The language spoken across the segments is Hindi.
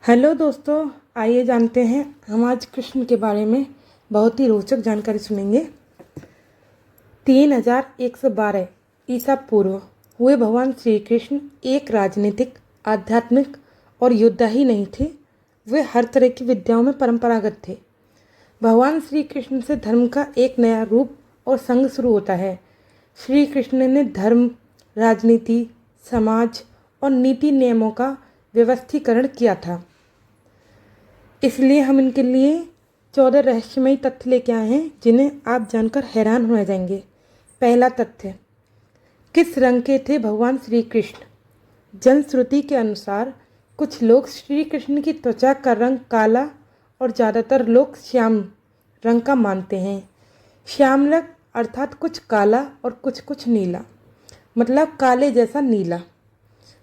हेलो दोस्तों, आइए जानते हैं हम आज कृष्ण के बारे में बहुत ही रोचक जानकारी सुनेंगे। 3112 ईसा पूर्व हुए भगवान श्री कृष्ण एक राजनीतिक, आध्यात्मिक और योद्धा ही नहीं थे, वे हर तरह की विद्याओं में परंपरागत थे। भगवान श्री कृष्ण से धर्म का एक नया रूप और संघ शुरू होता है। श्री कृष्ण ने धर्म, राजनीति, समाज और नीति नियमों का व्यवस्थीकरण किया था। इसलिए हम इनके लिए 14 रहस्यमयी तथ्य लेके आए हैं जिन्हें आप जानकर हैरान हो जाएंगे। पहला तथ्य, किस रंग के थे भगवान श्री कृष्ण? जनश्रुति के अनुसार कुछ लोग श्री कृष्ण की त्वचा का रंग काला और ज़्यादातर लोग श्याम रंग का मानते हैं। श्याम रंग अर्थात कुछ काला और कुछ नीला, मतलब काले जैसा नीला।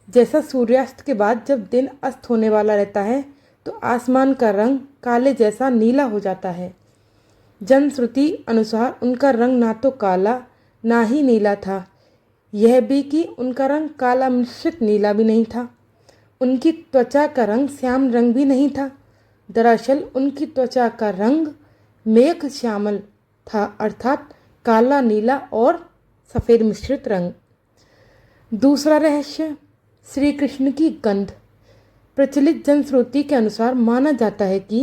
जैसा सूर्यास्त के बाद जब दिन अस्त होने वाला रहता है तो आसमान का रंग काले जैसा नीला हो जाता है। जनश्रुति अनुसार उनका रंग ना तो काला ना ही नीला था, यह भी कि उनका रंग काला मिश्रित नीला भी नहीं था। उनकी त्वचा का रंग श्याम रंग भी नहीं था। दरअसल उनकी त्वचा का रंग मेघ श्यामल था, अर्थात काला, नीला और सफ़ेद मिश्रित रंग। दूसरा रहस्य, श्री कृष्ण की गंध। प्रचलित जनश्रुति के अनुसार माना जाता है कि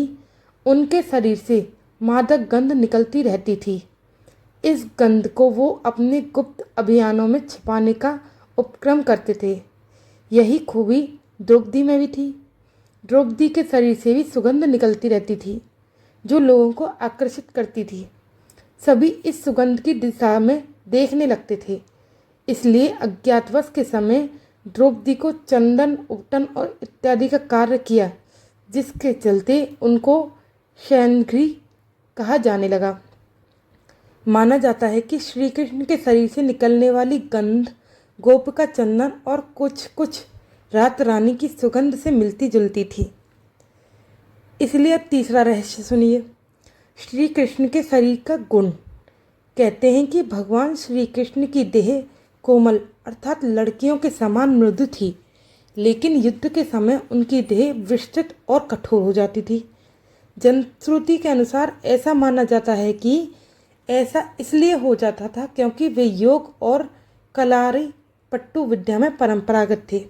उनके शरीर से मादक गंध निकलती रहती थी। इस गंध को वो अपने गुप्त अभियानों में छिपाने का उपक्रम करते थे। यही खूबी द्रौपदी में भी थी। द्रौपदी के शरीर से भी सुगंध निकलती रहती थी जो लोगों को आकर्षित करती थी। सभी इस सुगंध की दिशा में देखने लगते थे। इसलिए अज्ञातवास के समय द्रौपदी को चंदन, उपटन और इत्यादि का कार्य किया, जिसके चलते उनको शयनगृह कहा जाने लगा। माना जाता है कि श्री कृष्ण के शरीर से निकलने वाली गंध गोप का चंदन और कुछ रात रानी की सुगंध से मिलती जुलती थी। इसलिए अब तीसरा रहस्य सुनिए, श्री कृष्ण के शरीर का गुण। कहते हैं कि भगवान श्री कृष्ण की देह कोमल अर्थात लड़कियों के समान मृदु थी, लेकिन युद्ध के समय उनकी देह विस्तृत और कठोर हो जाती थी। जनश्रुति के अनुसार ऐसा माना जाता है कि ऐसा इसलिए हो जाता था क्योंकि वे योग और कलारी पट्टू विद्या में परंपरागत थे।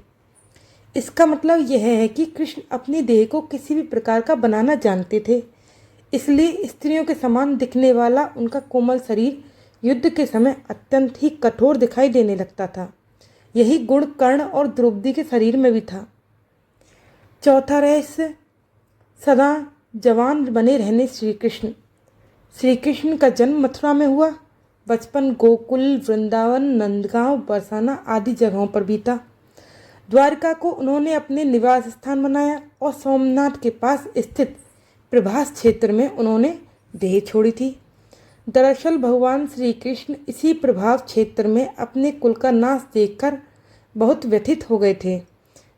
इसका मतलब यह है कि कृष्ण अपनी देह को किसी भी प्रकार का बनाना जानते थे। इसलिए स्त्रियों के समान दिखने वाला उनका कोमल शरीर युद्ध के समय अत्यंत ही कठोर दिखाई देने लगता था। यही गुण कर्ण और द्रौपदी के शरीर में भी था। चौथा रहस्य, सदा जवान बने रहने श्री कृष्ण। श्री कृष्ण का जन्म मथुरा में हुआ। बचपन गोकुल, वृंदावन, नंदगांव, बरसाना आदि जगहों पर बीता। द्वारका को उन्होंने अपने निवास स्थान बनाया और सोमनाथ के पास स्थित प्रभास क्षेत्र में उन्होंने देह छोड़ी थी। दरअसल भगवान श्री कृष्ण इसी प्रभाव क्षेत्र में अपने कुल का नाश देखकर बहुत व्यथित हो गए थे।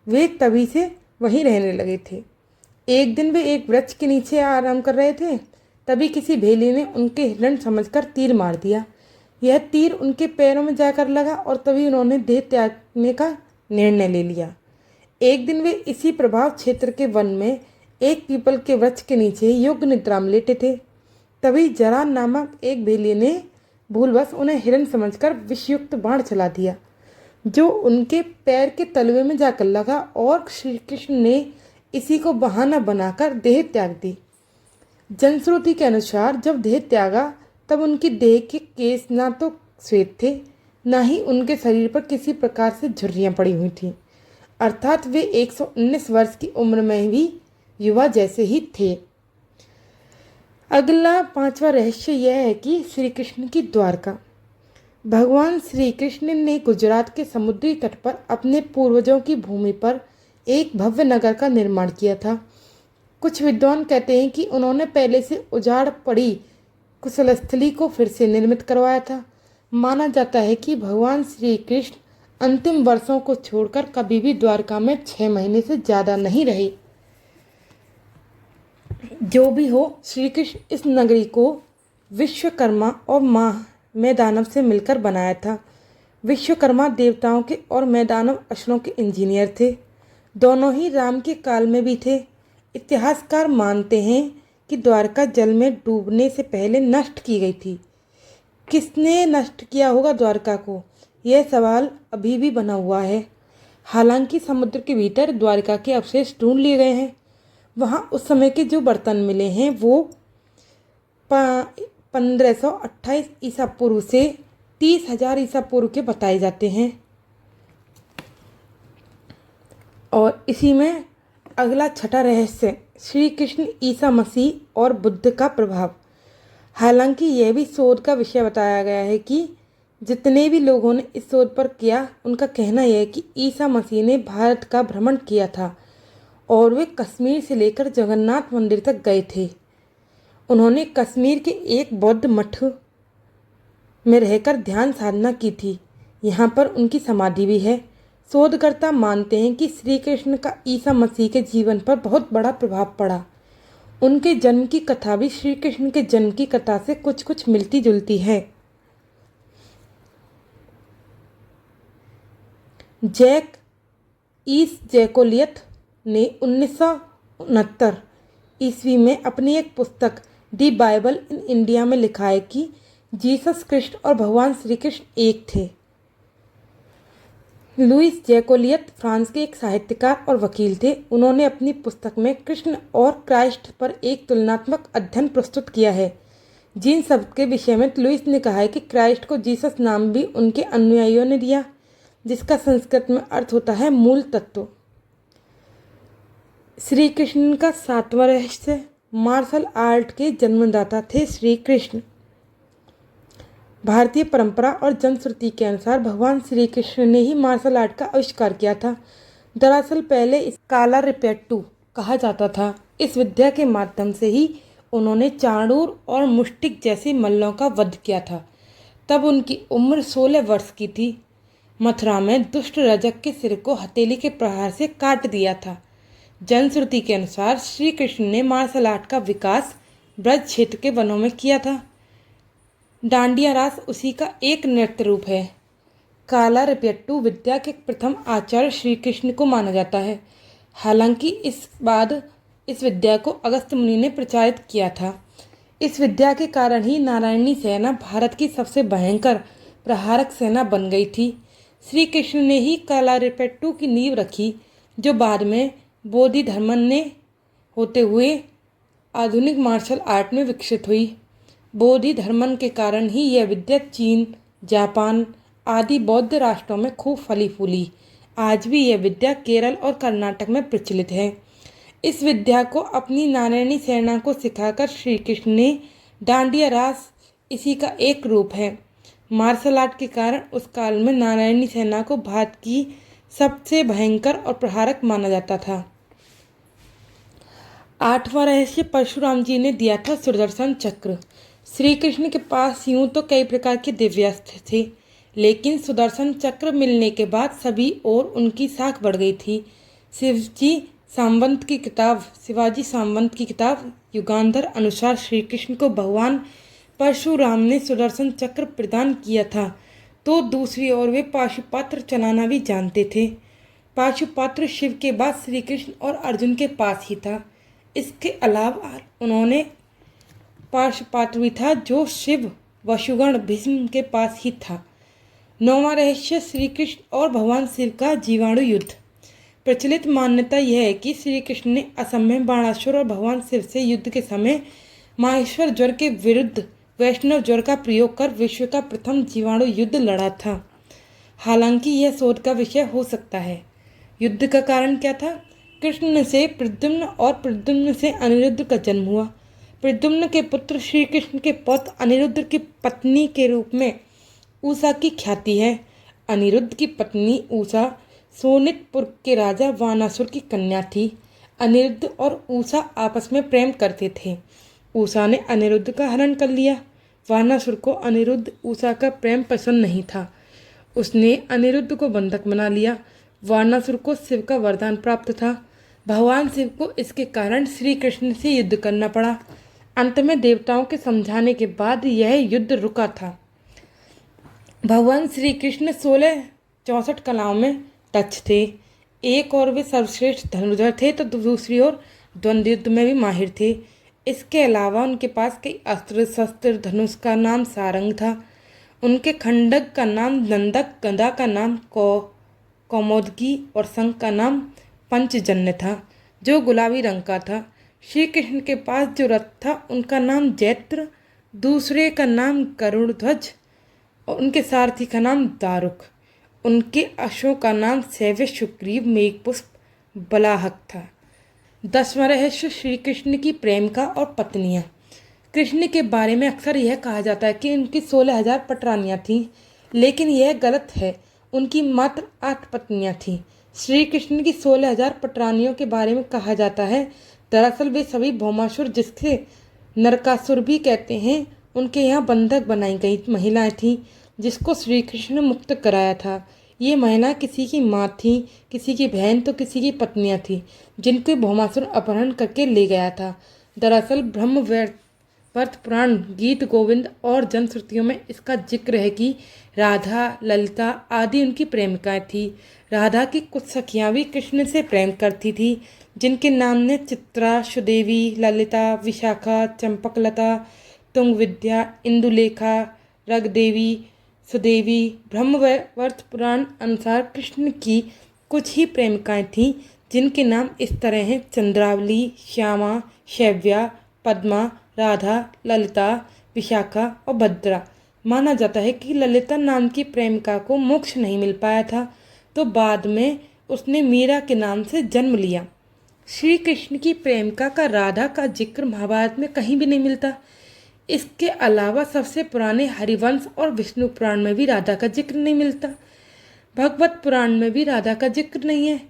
वे तभी से वहीं रहने लगे थे। एक दिन वे एक वृक्ष के नीचे आराम कर रहे थे, तभी किसी भेली ने उनके हिरण समझकर तीर मार दिया। यह तीर उनके पैरों में जाकर लगा और तभी उन्होंने देह त्यागने का निर्णय ले लिया। एक दिन वे इसी प्रभाव क्षेत्र के वन में एक पीपल के वृक्ष के नीचे योग निद्रा में लेटे थे। तभी जरा नामक एक भेलिए ने भूलवश उन्हें हिरण समझकर विषयुक्त बाण चला दिया, जो उनके पैर के तलवे में जाकर लगा और श्री कृष्ण ने इसी को बहाना बनाकर देह त्याग दी। जनश्रुति के अनुसार जब देह त्यागा तब उनकी देह के केस ना तो श्वेत थे, ना ही उनके शरीर पर किसी प्रकार से झुर्रियाँ पड़ी हुई थीं, अर्थात वे 119 वर्ष की उम्र में भी युवा जैसे ही थे। अगला पांचवा रहस्य यह है कि श्री कृष्ण की द्वारका। भगवान श्री कृष्ण ने गुजरात के समुद्री तट पर अपने पूर्वजों की भूमि पर एक भव्य नगर का निर्माण किया था। कुछ विद्वान कहते हैं कि उन्होंने पहले से उजाड़ पड़ी कुशलस्थली को फिर से निर्मित करवाया था। माना जाता है कि भगवान श्री कृष्ण अंतिम वर्षों को छोड़कर कभी भी द्वारका में 6 महीने से ज़्यादा नहीं रहे। जो भी हो, श्री कृष्ण इस नगरी को विश्वकर्मा और मैदानव से मिलकर बनाया था। विश्वकर्मा देवताओं के और मैदानव असुरों के इंजीनियर थे। दोनों ही राम के काल में भी थे। इतिहासकार मानते हैं कि द्वारका जल में डूबने से पहले नष्ट की गई थी। किसने नष्ट किया होगा द्वारका को, यह सवाल अभी भी बना हुआ है। हालांकि समुद्र के भीतर द्वारका के अवशेष ढूंढ लिए गए हैं। वहाँ उस समय के जो बर्तन मिले हैं वो 1528 ईसा पूर्व से 30,000 ईसा पूर्व के बताए जाते हैं। और इसी में अगला छठा रहस्य, श्री कृष्ण, ईसा मसीह और बुद्ध का प्रभाव। हालांकि यह भी शोध का विषय बताया गया है कि जितने भी लोगों ने इस शोध पर किया, उनका कहना यह है कि ईसा मसीह ने भारत का भ्रमण किया था और वे कश्मीर से लेकर जगन्नाथ मंदिर तक गए थे। उन्होंने कश्मीर के एक बौद्ध मठ में रहकर ध्यान साधना की थी। यहाँ पर उनकी समाधि भी है। शोधकर्ता मानते हैं कि श्री कृष्ण का ईसा मसीह के जीवन पर बहुत बड़ा प्रभाव पड़ा। उनके जन्म की कथा भी श्री कृष्ण के जन्म की कथा से कुछ कुछ मिलती जुलती है। जैक ईस जैकोलियत ने 1969 ईस्वी में अपनी एक पुस्तक दी बाइबल इन इंडिया में लिखा है कि जीसस कृष्ण और भगवान श्री कृष्ण एक थे। लुइस जैकोलियत फ्रांस के एक साहित्यकार और वकील थे। उन्होंने अपनी पुस्तक में कृष्ण और क्राइस्ट पर एक तुलनात्मक अध्ययन प्रस्तुत किया है। जिन शब्द के विषय में लुइस ने कहा है कि क्राइस्ट को जीसस नाम भी उनके अनुयायियों ने दिया, जिसका संस्कृत में अर्थ होता है मूल तत्व। श्री कृष्ण का सातवां रहस्य, मार्शल आर्ट के जन्मदाता थे श्री कृष्ण। भारतीय परंपरा और जनश्रुति के अनुसार भगवान श्री कृष्ण ने ही मार्शल आर्ट का आविष्कार किया था। दरअसल पहले इस काला रिपेट्टू कहा जाता था। इस विद्या के माध्यम से ही उन्होंने चाणूर और मुष्टिक जैसे मल्लों का वध किया था। तब उनकी उम्र 16 वर्ष की थी। मथुरा में दुष्ट रजक के सिर को हथेली के प्रहार से काट दिया था। जनश्रुति के अनुसार श्री कृष्ण ने मार्शल आर्ट का विकास ब्रज क्षेत्र के वनों में किया था। डांडिया रास उसी का एक नृत्य रूप है। काला रिपेट्टू विद्या के प्रथम आचार्य श्री कृष्ण को माना जाता है। हालांकि इस बाद इस विद्या को अगस्त्य मुनि ने प्रचारित किया था। इस विद्या के कारण ही नारायणी सेना भारत की सबसे भयंकर प्रहारक सेना बन गई थी। श्री कृष्ण ने ही काला रिपेट्टू की नींव रखी, जो बाद में बोधि धर्मन ने होते हुए आधुनिक मार्शल आर्ट में विकसित हुई। बोधि धर्मन के कारण ही यह विद्या चीन, जापान आदि बौद्ध राष्ट्रों में खूब फली फूली। आज भी यह विद्या केरल और कर्नाटक में प्रचलित है। इस विद्या को अपनी नारायणी सेना को सिखाकर श्री कृष्ण ने डांडिया रास इसी का एक रूप है। मार्शल आर्ट के कारण उस काल में नारायणी सेना को भारत की सबसे भयंकर और प्रहारक माना जाता था। आठवां रहस्य, परशुराम जी ने दिया था सुदर्शन चक्र। श्री कृष्ण के पास यूं तो कई प्रकार के दिव्यास्त्र थे, लेकिन सुदर्शन चक्र मिलने के बाद सभी और उनकी साख बढ़ गई थी। शिवाजी सामंत की किताब युगांधर अनुसार श्री कृष्ण को भगवान परशुराम ने सुदर्शन चक्र प्रदान किया था, तो दूसरी ओर वे पाशुपात्र चलाना भी जानते थे। पाशुपात्र शिव के बाद श्री कृष्ण और अर्जुन के पास ही था। इसके अलावा उन्होंने पाशुपात्र भी था, जो शिव वशुगण भीष्म के पास ही था। नौवां रहस्य, श्री कृष्ण और भगवान शिव का जीवाणु युद्ध। प्रचलित मान्यता यह है कि श्री कृष्ण ने असम में बाणासुर और भगवान शिव से युद्ध के समय माहेश्वर ज्वर के विरुद्ध वैष्णव ज्वर का प्रयोग कर विश्व का प्रथम जीवाणु युद्ध लड़ा था। हालांकि यह शोध का विषय हो सकता है। युद्ध का कारण क्या था? कृष्ण से प्रद्युम्न और प्रद्युम्न से अनिरुद्ध का जन्म हुआ। प्रद्युम्न के पुत्र श्री कृष्ण के पौत्र अनिरुद्ध की पत्नी के रूप में उषा की ख्याति है। अनिरुद्ध की पत्नी उषा सोनितपुर के राजा वानासुर की कन्या थी। अनिरुद्ध और उषा आपस में प्रेम करते थे। उषा ने अनिरुद्ध का हरण कर लिया। वानासुर को अनिरुद्ध उषा का प्रेम पसंद नहीं था। उसने अनिरुद्ध को बंधक बना लिया। वानासुर को शिव का वरदान प्राप्त था। भगवान शिव को इसके कारण श्री कृष्ण से युद्ध करना पड़ा। अंत में देवताओं के समझाने के बाद यह युद्ध रुका था। भगवान श्री कृष्ण 1664 कलाओं में दक्ष थे। एक और वे सर्वश्रेष्ठ धनुर्धर थे, तो दूसरी ओर द्वंद्व युद्ध में भी माहिर थे। इसके अलावा उनके पास कई अस्त्र शस्त्र, धनुष का नाम सारंग था, उनके खंडक का नाम नंदक, गदा का नाम कौमोदकी और शंख का नाम पंचजन्य था जो गुलाबी रंग का था। श्री कृष्ण के पास जो रथ था उनका नाम जैत्र, दूसरे का नाम गरुड़ध्वज और उनके सारथी का नाम दारुक। उनके अश्वों का नाम शैव्य, सुग्रीव, मेघपुष्प, बलाहक था। 10वां रहस्य श्री कृष्ण की प्रेम का और पत्नियां। कृष्ण के बारे में अक्सर यह कहा जाता है कि उनकी 16,000 पटरानियाँ थीं, लेकिन यह गलत है। उनकी मात्र 8 पत्नियाँ थीं। श्री कृष्ण की 16,000 पटरानियों के बारे में कहा जाता है, दरअसल वे सभी भौमासुर, जिसके नरकासुर भी कहते हैं, उनके यहाँ बंधक बनाई गई महिलाएं थीं, जिसको श्री कृष्ण ने मुक्त कराया था। ये महिला किसी की माँ थी, किसी की बहन तो किसी की पत्नियाँ थीं, जिनको भौमासुर अपहरण करके ले गया था। दरअसल ब्रह्मवैवर्त पुराण, गीत गोविंद और जनश्रुतियों में इसका जिक्र है कि राधा, ललिता आदि उनकी प्रेमिकाएं थीं। राधा की कुछ सखियां भी कृष्ण से प्रेम करती थीं, जिनके नाम ने चित्रा, सुदेवी, ललिता, विशाखा, चंपकलता, तुंगविद्या, इंदुलेखा, रगदेवी, सुदेवी। ब्रह्मवैवर्त पुराण अनुसार कृष्ण की कुछ ही प्रेमिकाएं थीं, जिनके नाम इस तरह हैं: चंद्रावली, श्यामा, शैव्या, पद्मा, राधा, ललिता, विशाखा और भद्रा। माना जाता है कि ललिता नाम की प्रेमिका को मोक्ष नहीं मिल पाया था, तो बाद में उसने मीरा के नाम से जन्म लिया। श्री कृष्ण की प्रेमिका का राधा का जिक्र महाभारत में कहीं भी नहीं मिलता। इसके अलावा सबसे पुराने हरिवंश और विष्णु पुराण में भी राधा का जिक्र नहीं मिलता। भगवत पुराण में भी राधा का जिक्र नहीं है।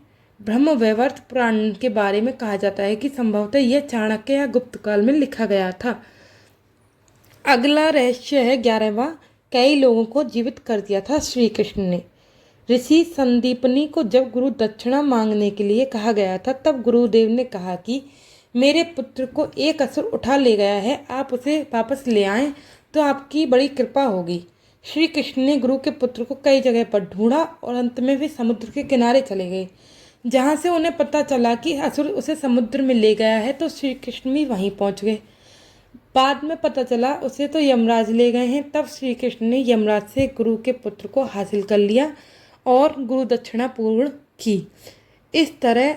ब्रह्मवैवर्त पुराण के बारे में कहा जाता है कि संभवतः यह चाणक्य या गुप्त काल में लिखा गया था। अगला रहस्य है 11वां। कई लोगों को जीवित कर दिया था श्री कृष्ण ने। ऋषि संदीपनी को जब गुरु दक्षिणा मांगने के लिए कहा गया था, तब गुरुदेव ने कहा कि मेरे पुत्र को एक असुर उठा ले गया है, आप उसे वापस ले आएं तो आपकी बड़ी कृपा होगी। श्री कृष्ण ने गुरु के पुत्र को कई जगह पर ढूंढा और अंत में वे समुद्र के किनारे चले गए, जहाँ से उन्हें पता चला कि असुर उसे समुद्र में ले गया है, तो श्री कृष्ण भी वहीं पहुँच गए। बाद में पता चला उसे तो यमराज ले गए हैं। तब श्री कृष्ण ने यमराज से गुरु के पुत्र को हासिल कर लिया और गुरु दक्षिणा पूर्ण की। इस तरह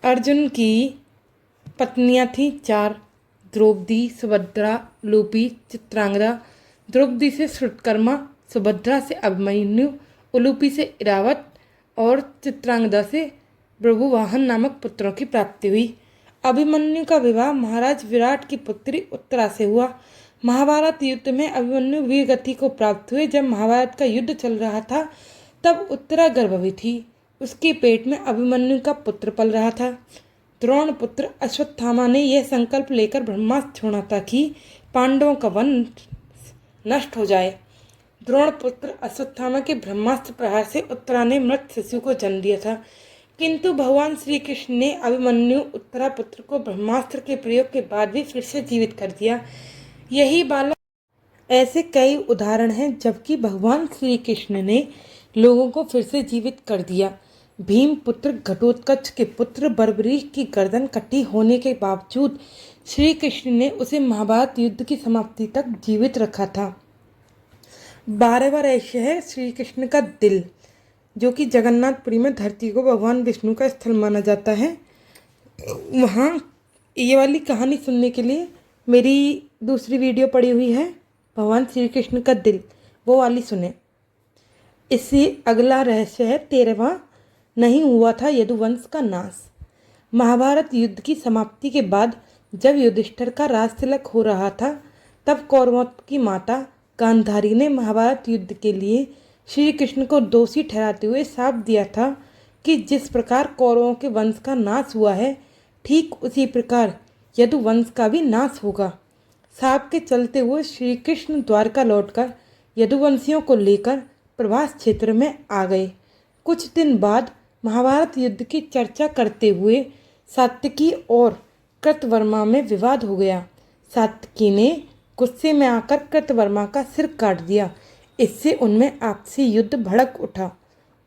अर्जुन की पत्नियां थीं 4: द्रौपदी, सुभद्रा, उलूपी, चित्रांगदा। द्रौपदी से श्रुतकर्मा, सुभद्रा से अभिमन्यु, उलूपी से इरावत और चित्रांगदा से प्रभुवाहन नामक पुत्रों की प्राप्ति हुई। अभिमन्यु का विवाह महाराज विराट की पुत्री उत्तरा से हुआ। महाभारत युद्ध में अभिमन्यु वीर गति को प्राप्त हुए। जब महाभारत का युद्ध चल रहा था, तब उत्तरा गर्भवती थी। उसके पेट में अभिमन्यु का पुत्र पल रहा था। द्रोण पुत्र अश्वत्थामा ने यह संकल्प लेकर ब्रह्मास्त्र छोड़ा था कि पांडवों का वंश नष्ट हो जाए। द्रोण पुत्र अश्वत्थामा के ब्रह्मास्त्र प्रहार से उत्तरा ने मृत शिशु को जन्म दिया था, किंतु भगवान श्री कृष्ण ने अभिमन्यु उत्तरा पुत्र को ब्रह्मास्त्र के प्रयोग के बाद भी फिर से जीवित कर दिया। यही बालक ऐसे कई उदाहरण हैं जबकि भगवान श्री कृष्ण ने लोगों को फिर से जीवित कर दिया। भीम पुत्र घटोत्कच के पुत्र बर्बरीक की गर्दन कटी होने के बावजूद श्री कृष्ण ने उसे महाभारत युद्ध की समाप्ति तक जीवित रखा था। 12वां रहस्य है श्री कृष्ण का दिल, जो कि जगन्नाथपुरी में धरती को भगवान विष्णु का स्थल माना जाता है। वहाँ ये वाली कहानी सुनने के लिए मेरी दूसरी वीडियो पड़ी हुई है, भगवान श्री कृष्ण का दिल, वो वाली सुने। इससे अगला रहस्य है 13वां। नहीं हुआ था यदुवंश का नाश। महाभारत युद्ध की समाप्ति के बाद जब युधिष्ठिर का राजतिलक हो रहा था, तब कौरवों की माता गांधारी ने महाभारत युद्ध के लिए श्री कृष्ण को दोषी ठहराते हुए शाप दिया था कि जिस प्रकार कौरवों के वंश का नाश हुआ है, ठीक उसी प्रकार यदुवंश का भी नाश होगा। शाप के चलते हुए श्री कृष्ण द्वारका लौटकर यदुवंशियों को लेकर प्रभास क्षेत्र में आ गए। कुछ दिन बाद महाभारत युद्ध की चर्चा करते हुए सात्यकी और कृतवर्मा में विवाद हो गया। सात्यकी ने गुस्से में आकर कृतवर्मा का सिर काट दिया। इससे उनमें आपसी युद्ध भड़क उठा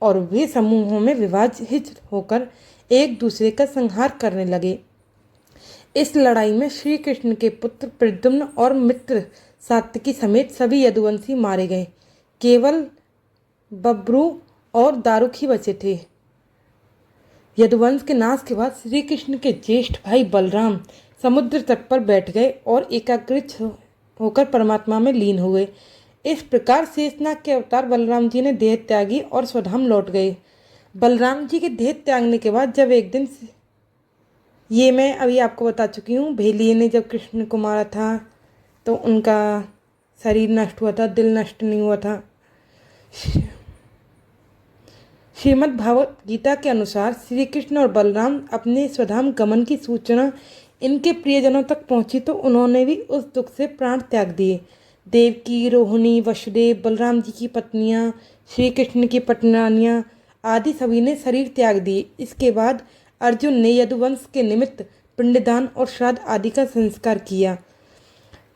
और वे समूहों में विभाजित होकर एक दूसरे का संहार करने लगे। इस लड़ाई में श्री कृष्ण के पुत्र प्रद्युम्न और मित्र सात्यकी समेत सभी यदुवंशी मारे गए। केवल बब्रू और दारुक ही बचे थे। यदुवंश के नाश के बाद श्री कृष्ण के ज्येष्ठ भाई बलराम समुद्र तट पर बैठ गए और एकाग्रचित होकर परमात्मा में लीन हुए। इस प्रकार शेषनाग के अवतार बलराम जी ने देह त्यागी और स्वधाम लौट गए। बलराम जी के देह त्यागने के बाद जब एक दिन, ये मैं अभी आपको बता चुकी हूँ, भेलिए ने जब कृष्ण को मारा था तो उनका शरीर नष्ट हुआ था, दिल नष्ट नहीं हुआ था। श्रीमद् भागवत गीता के अनुसार श्री कृष्ण और बलराम अपने स्वधाम गमन की सूचना इनके प्रियजनों तक पहुंची तो उन्होंने भी उस दुख से प्राण त्याग दिए। देवकी, रोहिणी, वसुदेव, बलराम जी की पत्नियां, श्री कृष्ण की पटरानियां आदि सभी ने शरीर त्याग दिए। इसके बाद अर्जुन ने यदुवंश के निमित्त पिंडदान और श्राद्ध आदि का संस्कार किया।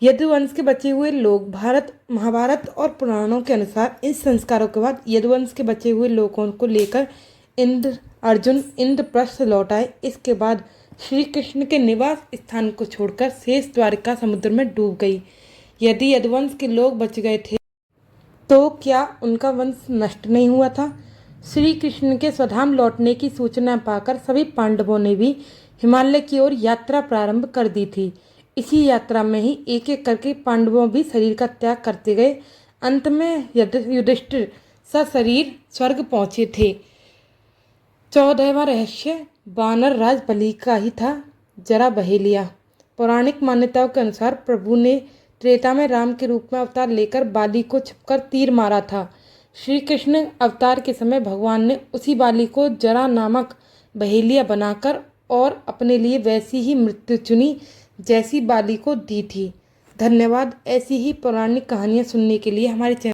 यदुवंश के बचे हुए लोग महाभारत और पुराणों के अनुसार इस संस्कारों के बाद यदुवंश के बचे हुए लोगों को लेकर अर्जुन इंद्रप्रस्थ लौट आए। इसके बाद श्री कृष्ण के निवास स्थान को छोड़कर शेष द्वारिका समुद्र में डूब गई। यदि यदुवंश के लोग बच गए थे तो क्या उनका वंश नष्ट नहीं हुआ था? श्री कृष्ण के स्वधाम लौटने की सूचना पाकर सभी पांडवों ने भी हिमालय की ओर यात्रा प्रारंभ कर दी थी। इसी यात्रा में ही एक एक करके पांडवों भी शरीर का त्याग करते गए। अंत में युधिष्ठिर सशरीर स्वर्ग पहुंचे थे। 14वां रहस्य वानर राज बलि का ही था, जरा बहेलिया। पौराणिक मान्यताओं के अनुसार प्रभु ने त्रेता में राम के रूप में अवतार लेकर बाली को छिपकर तीर मारा था। श्री कृष्ण अवतार के समय भगवान ने उसी बाली को जरा नामक बहेलिया बनाकर और अपने लिए वैसी ही मृत्यु चुनी जैसी बाली को दी थी। धन्यवाद। ऐसी ही पौराणिक कहानियाँ सुनने के लिए हमारे चैनल